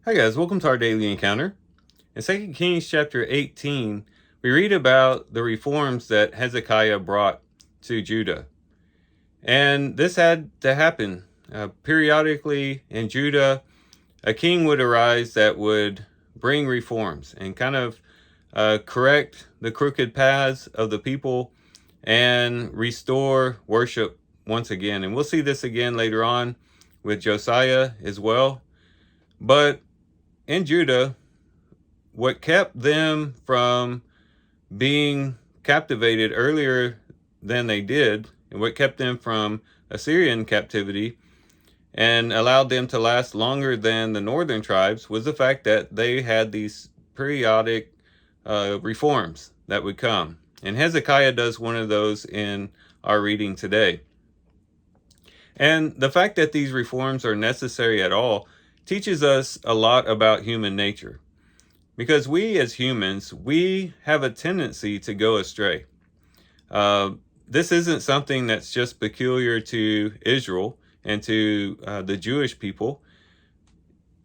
Hi guys, welcome to our daily encounter. In 2 Kings chapter 18, we read about the reforms that Hezekiah brought to Judah. And this had to happen. Periodically in Judah, a king would arise that would bring reforms and kind of correct the crooked paths of the people and restore worship once again. And we'll see this again later on with Josiah as well. But in Judah, what kept them from being captivated earlier than they did, and what kept them from Assyrian captivity and allowed them to last longer than the northern tribes, was the fact that they had these periodic reforms that would come. And Hezekiah does one of those in our reading today. And the fact that these reforms are necessary at all teaches us a lot about human nature. Because we as humans, we have a tendency to go astray. This isn't something that's just peculiar to Israel and to the Jewish people.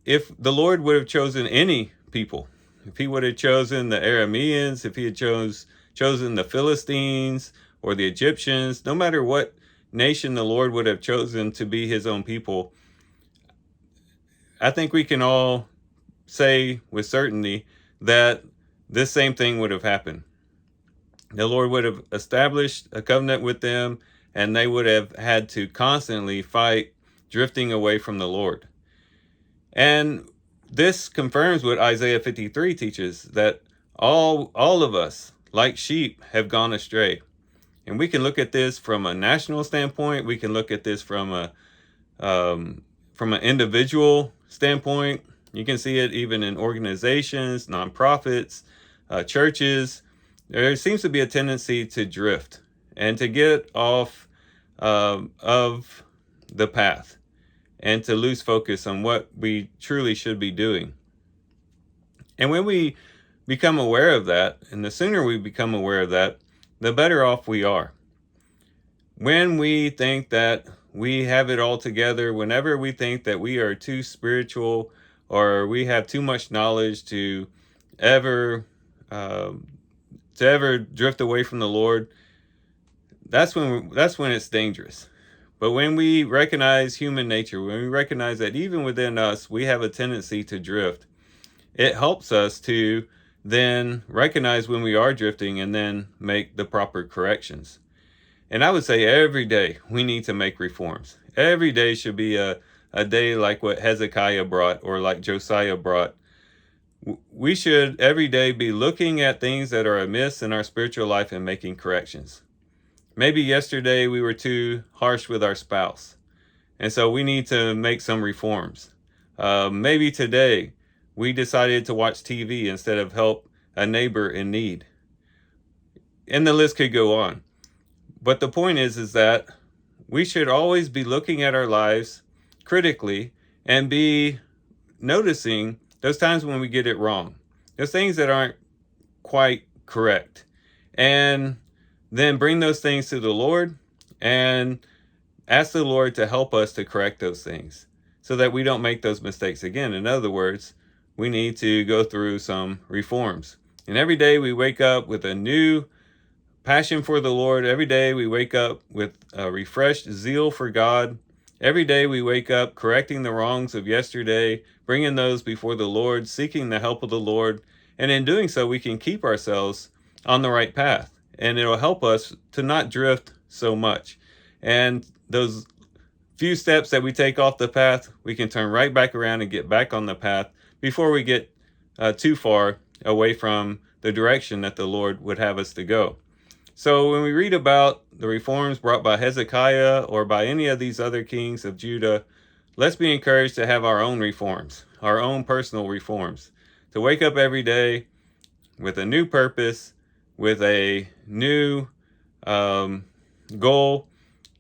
If the Lord would have chosen any people, if he would have chosen the Arameans, if he had chosen the Philistines or the Egyptians, no matter what nation the Lord would have chosen to be his own people, I think we can all say with certainty that this same thing would have happened. The Lord would have established a covenant with them, and they would have had to constantly fight drifting away from the Lord. And this confirms what Isaiah 53 teaches, that all of us, like sheep, have gone astray. And we can look at this from a national standpoint. We can look at this from an individual standpoint. You can see it even in organizations, nonprofits, churches. There seems to be a tendency to drift and to get off of the path and to lose focus on what we truly should be doing. And when we become aware of that, and the sooner we become aware of that, the better off we are. When we think that we have it all together, whenever we think that we are too spiritual or we have too much knowledge to ever drift away from the Lord, that's when it's dangerous. But when we recognize human nature, when we recognize that even within us we have a tendency to drift, it helps us to then recognize when we are drifting and then make the proper corrections. And I would say every day we need to make reforms. Every day should be a day like what Hezekiah brought or like Josiah brought. We should every day be looking at things that are amiss in our spiritual life and making corrections. Maybe yesterday we were too harsh with our spouse, and so we need to make some reforms. Maybe today we decided to watch TV instead of help a neighbor in need. And the list could go on. But the point is that we should always be looking at our lives critically and be noticing those times when we get it wrong, those things that aren't quite correct, and then bring those things to the Lord and ask the Lord to help us to correct those things so that we don't make those mistakes again. In other words, we need to go through some reforms. And every day we wake up with a new passion for the Lord. Every day we wake up with a refreshed zeal for God. Every day we wake up correcting the wrongs of yesterday, bringing those before the Lord, seeking the help of the Lord. And in doing so, we can keep ourselves on the right path. And it'll help us to not drift so much. And those few steps that we take off the path, we can turn right back around and get back on the path before we get too far away from the direction that the Lord would have us to go. So when we read about the reforms brought by Hezekiah or by any of these other kings of Judah, let's be encouraged to have our own reforms, our own personal reforms, to wake up every day with a new purpose, with a new goal,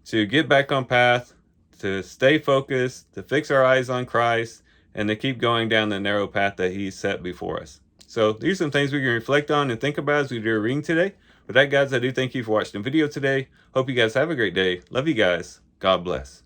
to get back on path, to stay focused, to fix our eyes on Christ, and to keep going down the narrow path that he's set before us. So these are some things we can reflect on and think about as we do our reading today. With that, guys, I do thank you for watching the video today. Hope you guys have a great day. Love you guys. God bless.